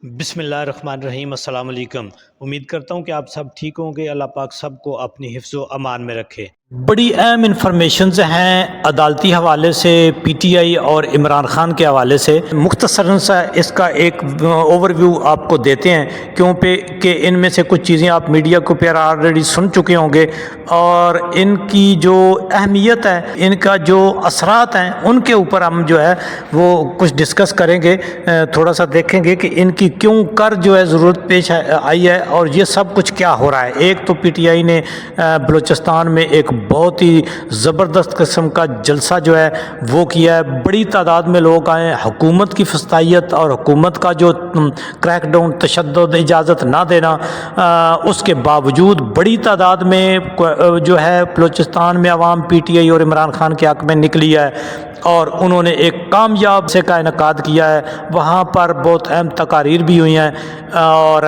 بسم اللہ الرحمن الرحیم۔ السلام علیکم۔ امید کرتا ہوں کہ آپ سب ٹھیک ہوں گے۔ اللہ پاک سب کو اپنی حفظ و امان میں رکھے۔ بڑی اہم انفارمیشنز ہیں عدالتی حوالے سے، پی ٹی آئی اور عمران خان کے حوالے سے۔ مختصراً سا اس کا ایک اوور ویو آپ کو دیتے ہیں کہ ان میں سے کچھ چیزیں آپ میڈیا کو پہ آلریڈی سن چکے ہوں گے، اور ان کی جو اہمیت ہے، ان کا جو اثرات ہیں، ان کے اوپر ہم جو ہے وہ کچھ ڈسکس کریں گے۔ تھوڑا سا دیکھیں گے کہ ان کی کیوں کر جو ہے ضرورت پیش آئی ہے، اور یہ سب کچھ کیا ہو رہا ہے۔ ایک تو پی ٹی آئی نے بلوچستان میں ایک بہت ہی زبردست قسم کا جلسہ جو ہے وہ کیا ہے۔ بڑی تعداد میں لوگ آئے ہیں۔ حکومت کی فسطائیت اور حکومت کا جو کریک ڈاؤن، تشدد، اجازت نہ دینا، اس کے باوجود بڑی تعداد میں جو ہے بلوچستان میں عوام پی ٹی آئی اور عمران خان کے حق میں نکلی ہے، اور انہوں نے ایک کامیاب سے کا انعقاد کیا ہے۔ وہاں پر بہت اہم تقاریر بھی ہوئی ہیں، اور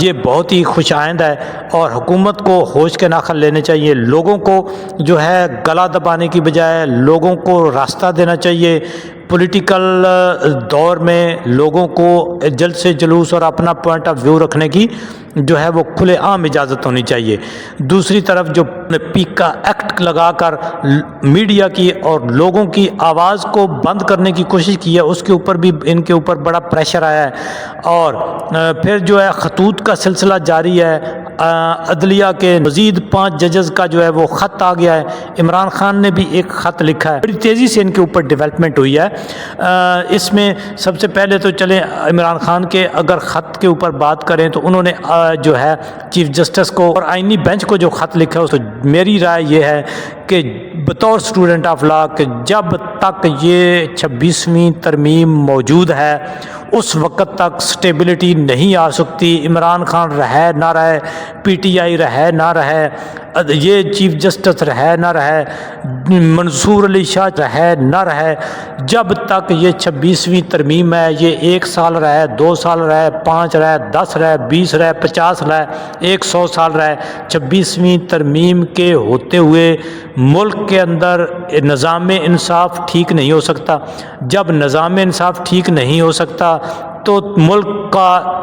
یہ بہت ہی خوش آئند ہے، اور حکومت کو ہوش کے ناخن لینے چاہیے۔ لوگوں کو جو ہے گلا دبانے کی بجائے لوگوں کو راستہ دینا چاہیے۔ پولیٹیکل دور میں لوگوں کو جلد سے جلوس اور اپنا پوائنٹ آف ویو رکھنے کی جو ہے وہ کھلے عام اجازت ہونی چاہیے۔ دوسری طرف جو پیکا ایکٹ لگا کر میڈیا کی اور لوگوں کی آواز کو بند کرنے کی کوشش کی ہے، اس کے اوپر بھی ان کے اوپر بڑا پریشر آیا ہے۔ اور پھر جو ہے خطوط کا سلسلہ جاری ہے۔ عدلیہ کے مزید 5 ججز کا جو ہے وہ خط آ گیا ہے۔ عمران خان نے بھی ایک خط لکھا ہے۔ بڑی تیزی سے ان کے اوپر ڈیولپمنٹ ہوئی ہے۔ اس میں سب سے پہلے تو چلیں عمران خان کے اگر خط کے اوپر بات کریں تو انہوں نے جو ہے چیف جسٹس کو اور آئینی بینچ کو جو خط لکھا ہے، تو میری رائے یہ ہے کہ بطور اسٹوڈنٹ آف لا کہ جب تک یہ 26ویں ترمیم موجود ہے اس وقت تک سٹیبلٹی نہیں آ سکتی۔ عمران خان رہے نہ رہے، پی ٹی آئی رہے نہ رہے، یہ چیف جسٹس رہے نہ رہے، منصور علی شاہ رہے نہ رہے، جب تک یہ 26ویں ترمیم ہے، یہ 1 سال رہے، 2 سال رہے، 5 رہے، 10 رہے، 20 رہے، 50 رہے، 100 سال رہے، 26ویں ترمیم کے ہوتے ہوئے ملک کے اندر نظام انصاف ٹھیک نہیں ہو سکتا۔ جب نظام انصاف ٹھیک نہیں ہو سکتا تو ملک کا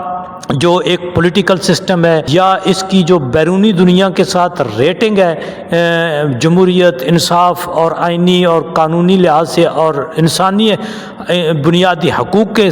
جو ایک پولیٹیکل سسٹم ہے یا اس کی جو بیرونی دنیا کے ساتھ ریٹنگ ہے جمہوریت، انصاف اور آئینی اور قانونی لحاظ سے اور انسانی بنیادی حقوق کے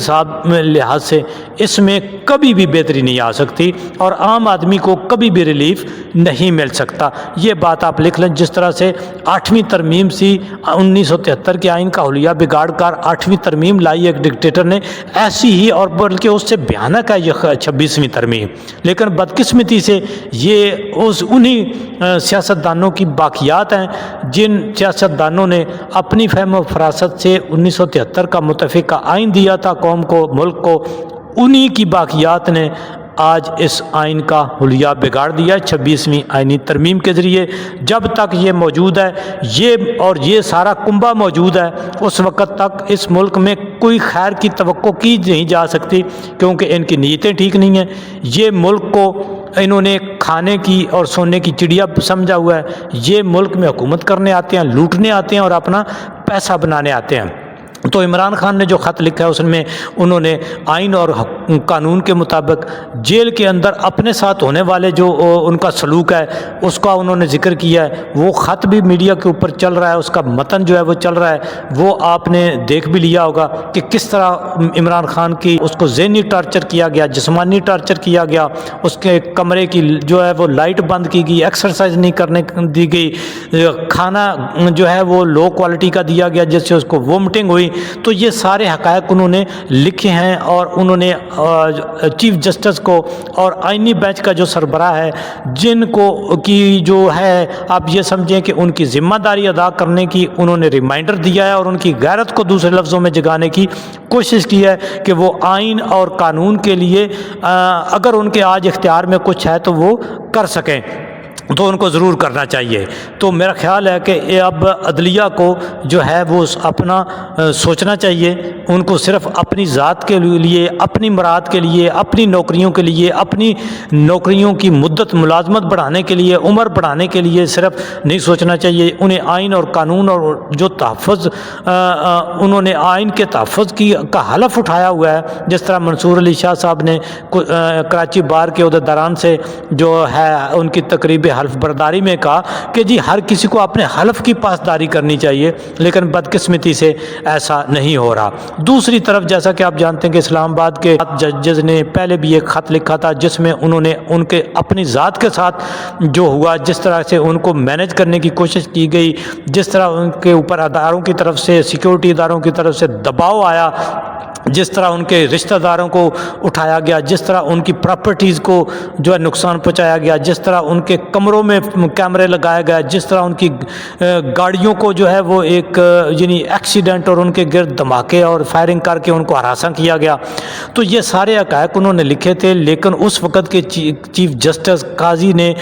لحاظ سے، اس میں کبھی بھی بہتری نہیں آ سکتی، اور عام آدمی کو کبھی بھی ریلیف نہیں مل سکتا۔ یہ بات آپ لکھ لیں۔ جس طرح سے 8ویں ترمیم سی 1973 کے آئین کا حلیہ بگاڑ کر 8ویں ترمیم لائی ایک ڈکٹیٹر نے، ایسی ہی اور بلکہ اس سے بھیانک ہے یہ 26ویں ترمیم۔ لیکن بدقسمتی سے یہ انہی سیاستدانوں کی باقیات ہیں جن سیاستدانوں نے اپنی فہم و فراست سے 1973 کا متفقہ آئین دیا تھا قوم کو، ملک کو، انہی کی باقیات نے آج اس آئین کا حلیہ بگاڑ دیا ہے 26ویں آئینی ترمیم کے ذریعے۔ جب تک یہ موجود ہے، یہ سارا کنبہ موجود ہے، اس وقت تک اس ملک میں کوئی خیر کی توقع کی نہیں جا سکتی، کیونکہ ان کی نیتیں ٹھیک نہیں ہیں۔ یہ ملک کو انہوں نے کھانے کی اور سونے کی چڑیا سمجھا ہوا ہے۔ یہ ملک میں حکومت کرنے آتے ہیں، لوٹنے آتے ہیں اور اپنا پیسہ بنانے آتے ہیں۔ تو عمران خان نے جو خط لکھا ہے اس میں انہوں نے آئین اور قانون کے مطابق جیل کے اندر اپنے ساتھ ہونے والے جو ان کا سلوک ہے اس کا انہوں نے ذکر کیا ہے۔ وہ خط بھی میڈیا کے اوپر چل رہا ہے، اس کا متن جو ہے وہ چل رہا ہے، وہ آپ نے دیکھ بھی لیا ہوگا کہ کس طرح عمران خان کی اس کو ذہنی ٹارچر کیا گیا، جسمانی ٹارچر کیا گیا، اس کے کمرے کی جو ہے وہ لائٹ بند کی گئی، ایکسرسائز نہیں کرنے دی گئی، کھانا جو ہے وہ لو کوالٹی کا دیا گیا جس سے اس کو وومٹنگ ہوئی۔ تو یہ سارے حقائق انہوں نے لکھے ہیں، اور انہوں نے چیف جسٹس کو اور آئینی بینچ کا جو سربراہ ہے جن کو کی جو ہے آپ یہ سمجھیں کہ ان کی ذمہ داری ادا کرنے کی انہوں نے ریمائنڈر دیا ہے، اور ان کی غیرت کو دوسرے لفظوں میں جگانے کی کوشش کی ہے کہ وہ آئین اور قانون کے لیے اگر ان کے آج اختیار میں کچھ ہے تو وہ کر سکیں۔ تو ان کو ضرور کرنا چاہیے۔ تو میرا خیال ہے کہ اب عدلیہ کو جو ہے وہ اپنا سوچنا چاہیے، ان کو صرف اپنی ذات کے لیے، اپنی مراد کے لیے، اپنی نوکریوں کے لیے، اپنی نوکریوں کی مدت ملازمت بڑھانے کے لیے، عمر بڑھانے کے لیے صرف نہیں سوچنا چاہیے۔ انہیں آئین اور قانون اور جو تحفظ انہوں نے آئین کے تحفظ کا حلف اٹھایا ہوا ہے، جس طرح منصور علی شاہ صاحب نے کراچی بار کے عہدیداران سے جو ہے ان کی تقریب حلف برداری میں کہا کہ جی ہر کسی کو اپنے حلف کی پاسداری کرنی چاہیے، لیکن بدقسمتی سے ایسا نہیں ہو رہا۔ دوسری طرف جیسا کہ آپ جانتے ہیں کہ اسلام آباد کے ججز نے پہلے بھی ایک خط لکھا تھا، جس میں انہوں نے ان کے اپنی ذات کے ساتھ جو ہوا، جس طرح سے ان کو مینج کرنے کی کوشش کی گئی، جس طرح ان کے اوپر اداروں کی طرف سے، سیکیورٹی اداروں کی طرف سے دباؤ آیا، جس طرح ان کے رشتہ داروں کو اٹھایا گیا، جس طرح ان کی پراپرٹیز کو جو ہے نقصان پہنچایا گیا، جس طرح ان کے کمروں میں کیمرے لگائے گئے، جس طرح ان کی گاڑیوں کو جو ہے وہ ایک یعنی ایکسیڈنٹ اور ان کے گرد دھماکے اور فائرنگ کر کے ان کو ہراساں کیا گیا۔ تو یہ سارے حقائق انہوں نے لکھے تھے، لیکن اس وقت کے چیف جسٹس قاضی نے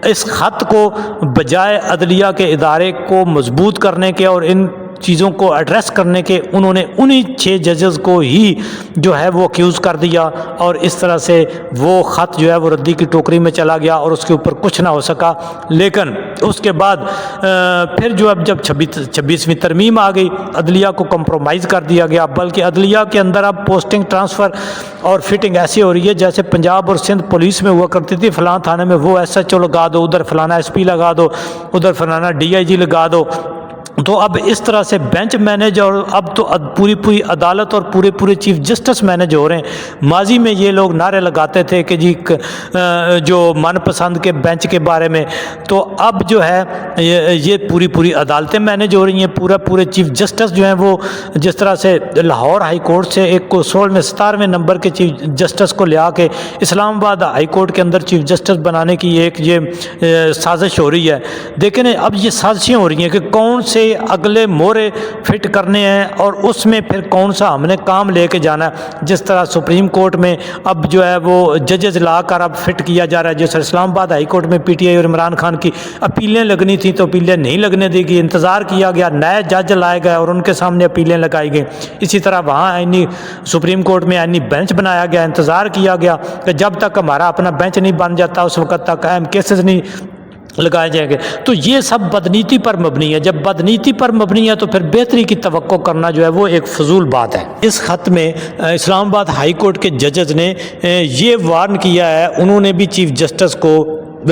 اس خط کو بجائے عدلیہ کے ادارے کو مضبوط کرنے کے اور ان چیزوں کو ایڈریس کرنے کے، انہوں نے انہی 6 ججز کو ہی جو ہے وہ اکیوز کر دیا، اور اس طرح سے وہ خط جو ہے وہ ردی کی ٹوکری میں چلا گیا اور اس کے اوپر کچھ نہ ہو سکا۔ لیکن اس کے بعد پھر جو اب جب 26ویں ترمیم آ گئی، عدلیہ کو کمپرومائز کر دیا گیا، بلکہ عدلیہ کے اندر اب پوسٹنگ ٹرانسفر اور فٹنگ ایسی ہو رہی ہے جیسے پنجاب اور سندھ پولیس میں ہوا کرتی تھی، فلاں تھانے میں وہ ایس ایچ او لگا دو، ادھر فلانا ایس پی لگا دو، ادھر فلانا ڈی آئی جی لگا دو۔ تو اب اس طرح سے بینچ مینج، اور اب تو پوری عدالت اور پورے چیف جسٹس مینج ہو رہے ہیں۔ ماضی میں یہ لوگ نعرے لگاتے تھے کہ جی جو من پسند کے بینچ کے بارے میں، تو اب جو ہے یہ پوری عدالتیں مینج ہو رہی ہیں، پورے چیف جسٹس جو ہیں وہ جس طرح سے لاہور ہائی کورٹ سے ایک کو 17ویں نمبر کے چیف جسٹس کو لیا کے اسلام آباد ہائی کورٹ کے اندر چیف جسٹس بنانے کی ایک یہ سازش ہو رہی ہے۔ دیکھیں اب یہ سازشیں ہو رہی ہیں کہ کون سے اگلے مورے فٹ کرنے ہیں اور اس میں پھر کون سا ہم نے کام لے کے جانا ہے۔ جس طرح سپریم کورٹ میں اب جو ہے وہ ججز لا کر اب فٹ کیا جا رہا ہے، جیسے اسلام آباد ہائی کورٹ میں پی ٹی آئی اور عمران خان کی اپیلیں لگنی تھیں تو اپیلیں نہیں لگنے دی گئی، انتظار کیا گیا، نئے جج لائے گئے اور ان کے سامنے اپیلیں لگائی گئیں۔ اسی طرح وہاں سپریم کورٹ میں آئینی بینچ بنایا گیا، انتظار کیا گیا کہ جب تک ہمارا اپنا بینچ نہیں بن جاتا اس وقت تک اہم کیسز نہیں لگائے جائیں گے۔ تو یہ سب بدنیتی پر مبنی ہے۔ جب بدنیتی پر مبنی ہے تو پھر بہتری کی توقع کرنا جو ہے وہ ایک فضول بات ہے۔ اس خط میں اسلام آباد ہائی کورٹ کے ججز نے یہ وارن کیا ہے، انہوں نے بھی چیف جسٹس کو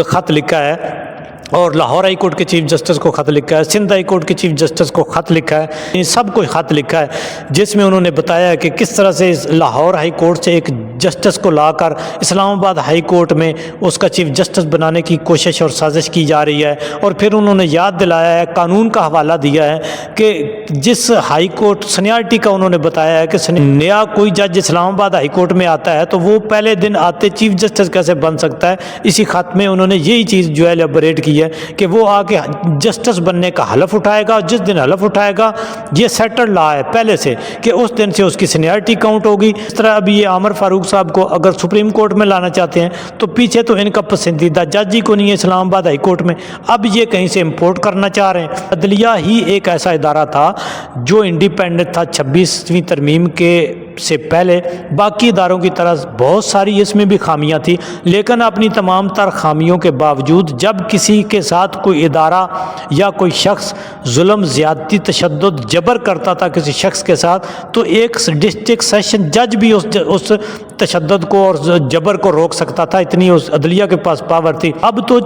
خط لکھا ہے، اور لاہور ہائی کورٹ کے چیف جسٹس کو خط لکھا ہے، سندھ ہائی کورٹ کے چیف جسٹس کو خط لکھا ہے، ان سب کو خط لکھا ہے، جس میں انہوں نے بتایا ہے کہ کس طرح سے لاہور ہائی کورٹ سے ایک جسٹس کو لا کر اسلام آباد ہائی کورٹ میں اس کا چیف جسٹس بنانے کی کوشش اور سازش کی جا رہی ہے۔ اور پھر انہوں نے یاد دلایا ہے، قانون کا حوالہ دیا ہے کہ جس ہائی کورٹ سینیارٹی کا انہوں نے بتایا ہے کہ نیا کوئی جج اسلام آباد ہائی کورٹ میں آتا ہے تو وہ پہلے دن آتے چیف جسٹس کیسے بن سکتا ہے۔ اسی خط میں انہوں نے یہی چیز جو ہے ایلیبوریٹ کی ہے کہ وہ آ کے جسٹس بننے کا حلف اٹھائے گا، جس دن حلف اٹھائے گا یہ سیٹل لا ہے پہلے سے کہ اس دن سے اس کی سینیارٹی کاؤنٹ ہوگی۔ اس طرح ابھی یہ عامر فاروق صاحب کو اگر سپریم کورٹ میں لانا چاہتے ہیں تو پیچھے تو ان کا پسندیدہ جج ہی کو نہیں ہے اسلام آباد ہائی کورٹ میں، اب یہ کہیں سے امپورٹ کرنا چاہ رہے ہیں۔ عدلیہ ہی ایک ایسا ادارہ تھا جو انڈیپینڈنٹ تھا 26ویں ترمیم کے سے پہلے، باقی اداروں کی طرح بہت ساری اس میں بھی خامیاں تھیں، لیکن اپنی تمام تر خامیوں کے باوجود جب کسی کے ساتھ کوئی ادارہ یا کوئی شخص ظلم، زیادتی، تشدد، جبر کرتا تھا کسی شخص کے ساتھ تو ایک ڈسٹرکٹ سیشن جج بھی اس تشدد کو اور جبر کو روک سکتا تھا، اتنی اس عدلیہ کے پاس پاور تھی۔ اب تو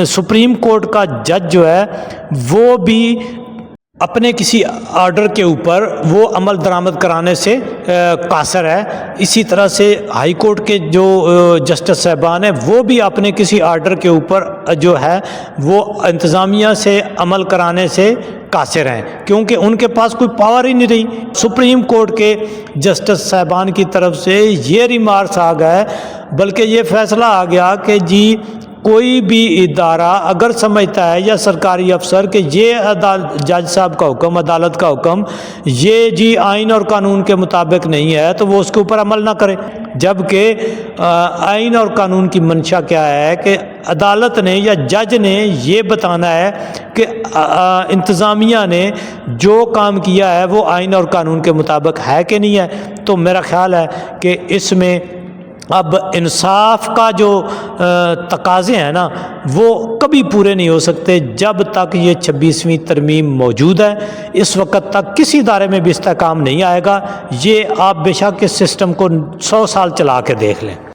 سپریم کورٹ کا جج جو ہے وہ بھی اپنے کسی آرڈر کے اوپر وہ عمل درآمد کرانے سے قاصر ہے۔ اسی طرح سے ہائی کورٹ کے جو جسٹس صاحبان ہیں وہ بھی اپنے کسی آرڈر کے اوپر جو ہے وہ انتظامیہ سے عمل کرانے سے قاصر ہیں، کیونکہ ان کے پاس کوئی پاور ہی نہیں رہی۔ سپریم کورٹ کے جسٹس صاحبان کی طرف سے یہ ریمارکس آ گئے، بلکہ یہ فیصلہ آ گیا کہ جی کوئی بھی ادارہ اگر سمجھتا ہے یا سرکاری افسر کہ یہ جج صاحب کا حکم، عدالت کا حکم یہ جی آئین اور قانون کے مطابق نہیں ہے تو وہ اس کے اوپر عمل نہ کرے، جبکہ آئین اور قانون کی منشا کیا ہے کہ عدالت نے یا جج نے یہ بتانا ہے کہ انتظامیہ نے جو کام کیا ہے وہ آئین اور قانون کے مطابق ہے کہ نہیں ہے۔ تو میرا خیال ہے کہ اس میں اب انصاف کا جو تقاضے ہیں نا وہ کبھی پورے نہیں ہو سکتے جب تک یہ 26ویں ترمیم موجود ہے۔ اس وقت تک کسی ادارے میں بھی استحکام نہیں آئے گا۔ یہ آپ بے شک اس سسٹم کو 100 سال چلا کے دیکھ لیں۔